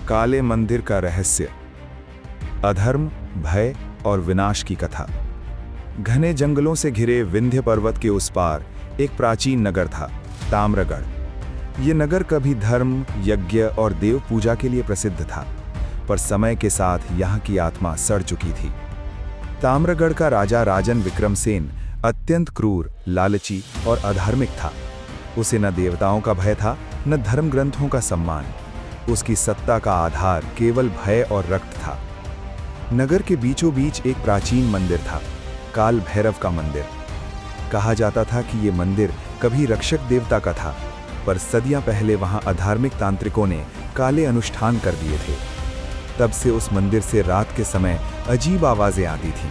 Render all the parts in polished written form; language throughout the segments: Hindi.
काले मंदिर का रहस्य। अधर्म, भय और विनाश की कथा। घने जंगलों से घिरे विंध्य पर्वत के उस पार एक प्राचीन नगर था, ताम्रगढ़। ये नगर कभी धर्म, यज्ञ और देव पूजा के लिए प्रसिद्ध था, पर समय के साथ यहाँ की आत्मा सड़ चुकी थी। ताम्रगढ़ का राजा राजन विक्रमसेन अत्यंत क्रूर, लालची और अधार्मिक था। उसे न देवताओं का भय था, न धर्म ग्रंथों का सम्मान। उसकी सत्ता का आधार केवल भय और रक्त था। नगर के बीचों बीच एक प्राचीन मंदिर था, काल भैरव का मंदिर। कहा जाता था कि ये मंदिर कभी रक्षक देवता का था, पर सदियां पहले वहां अधार्मिक तांत्रिकों ने काले अनुष्ठान कर दिए थे। तब से उस मंदिर से रात के समय अजीब आवाजें आती थीं।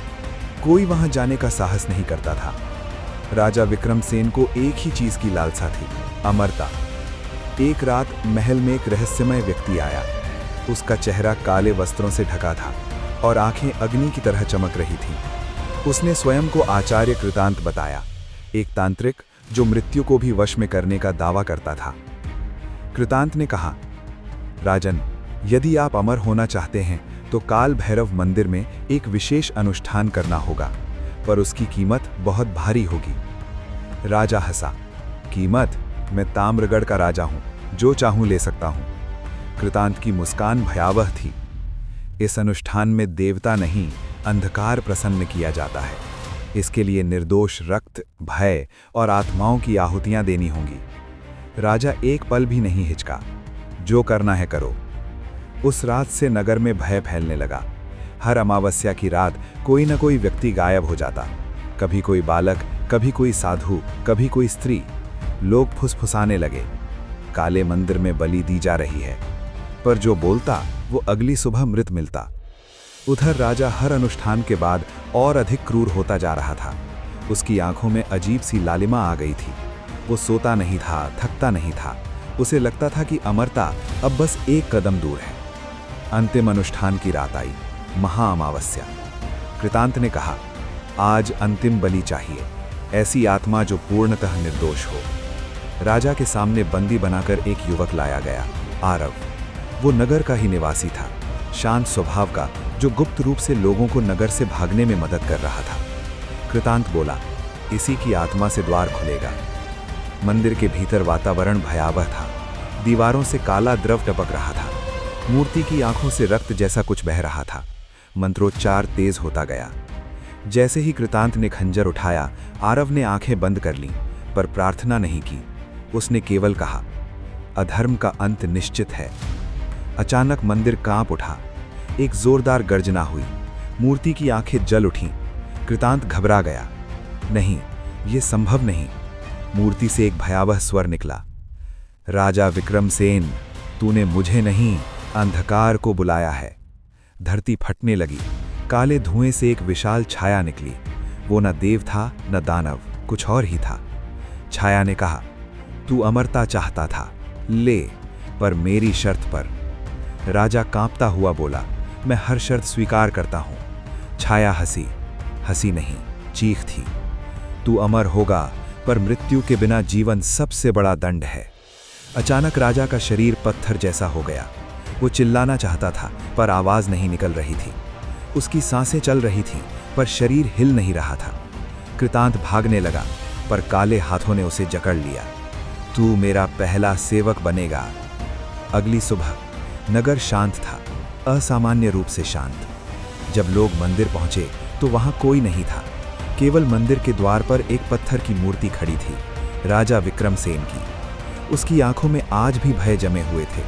कोई वहां जाने का साहस नहीं करता था। राजा विक्रमसेन को एक ही चीज की लालसा थी, अमरता। एक रात महल में एक रहस्यमय व्यक्ति आया। उसका चेहरा काले वस्त्रों से ढका था और आंखें अग्नि की तरह चमक रही थीं। उसने स्वयं को आचार्य कृतांत बताया, एक तांत्रिक जो मृत्यु को भी वश में करने का दावा करता था। कृतांत ने कहा, राजन, यदि आप अमर होना चाहते हैं तो काल भैरव मंदिर में एक विशेष अनुष्ठान करना होगा, पर उसकी कीमत बहुत भारी होगी। राजा हंसा, कीमत? मैं ताम्रगढ़ का राजा हूं, जो चाहूं ले सकता हूं। कृतांत की मुस्कान भयावह थी। इस अनुष्ठान में देवता नहीं, अंधकार प्रसन्न किया जाता है। इसके लिए निर्दोष रक्त, भय और आत्माओं की आहुतियां देनी होंगी। राजा एक पल भी नहीं हिचका, जो करना है करो। उस रात से नगर में भय फैलने लगा। हर अमावस्या की रात कोई न कोई व्यक्ति गायब हो जाता। कभी कोई बालक, कभी कोई साधु, कभी कोई स्त्री। लोग फुसफुसाने लगे, काले मंदिर में बलि दी जा रही है, पर जो बोलता वो अगली सुबह मृत मिलता। उधर राजा हर अनुष्ठान के बाद और अधिक क्रूर होता जा रहा था। उसकी आंखों में अजीब सी लालिमा आ गई थी। वो सोता नहीं था, थकता नहीं था। उसे लगता था कि अमरता अब बस एक कदम दूर है। अंतिम अनुष्ठान की रात आई, महा अमावस्या। कृतांत ने कहा, आज अंतिम बलि चाहिए, ऐसी आत्मा जो पूर्णतः निर्दोष हो। राजा के सामने बंदी बनाकर एक युवक लाया गया, आरव। वो नगर का ही निवासी था, शांत स्वभाव का, जो गुप्त रूप से लोगों को नगर से भागने में मदद कर रहा था। कृतांत बोला, इसी की आत्मा से द्वार खुलेगा। मंदिर के भीतर वातावरण भयावह था। दीवारों से काला द्रव टपक रहा था। मूर्ति की आंखों से रक्त जैसा कुछ बह रहा था। मंत्रोच्चार तेज होता गया। जैसे ही कृतांत ने खंजर उठाया, आरव ने आंखें बंद कर लीं, पर प्रार्थना नहीं की। उसने केवल कहा, अधर्म का अंत निश्चित है। अचानक मंदिर कांप उठा। एक जोरदार गर्जना हुई। मूर्ति की आंखें जल उठीं। कृतांत घबरा गया। नहीं, यह संभव नहीं। मूर्ति से एक भयावह स्वर निकला, राजा विक्रमसेन, तूने मुझे नहीं, अंधकार को बुलाया है। धरती फटने लगी। काले धुएं से एक विशाल छाया निकली। वो न देव था, न दानव, कुछ और ही था। छाया ने कहा, तू अमरता चाहता था, ले, पर मेरी शर्त पर। राजा कांपता हुआ बोला, मैं हर शर्त स्वीकार करता हूं। छाया हंसी, हंसी नहीं, चीख थी, तू अमर होगा, पर मृत्यु के बिना जीवन सबसे बड़ा दंड है। अचानक राजा का शरीर पत्थर जैसा हो गया। वो चिल्लाना चाहता था, पर आवाज नहीं निकल रही थी। उसकी सांसें चल रही थीं, पर शरीर हिल नहीं रहा था। कृतांत भागने लगा, पर काले हाथों ने उसे जकड़ लिया। तू मेरा पहला सेवक बनेगा। अगली सुबह नगर शांत था, असामान्य रूप से शांत। जब लोग मंदिर पहुंचे तो वहां कोई नहीं था। केवल मंदिर के द्वार पर एक पत्थर की मूर्ति खड़ी थी, राजा विक्रमसेन की। उसकी आंखों में आज भी भय जमे हुए थे।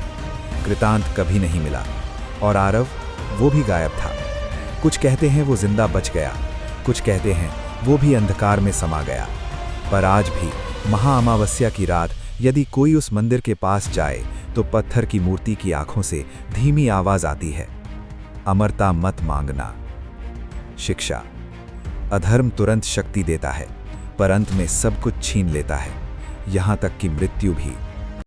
कृतांत कभी नहीं मिला, और आरव, वो भी गायब था। कुछ कहते हैं वो जिंदा बच गया, कुछ कहते हैं वो भी अंधकार में समा गया। पर आज भी महा अमावस्या की रात यदि कोई उस मंदिर के पास जाए तो पत्थर की मूर्ति की आंखों से धीमी आवाज आती है, अमरता मत मांगना। शिक्षा, अधर्म तुरंत शक्ति देता है, पर अंत में सब कुछ छीन लेता है, यहां तक कि मृत्यु भी।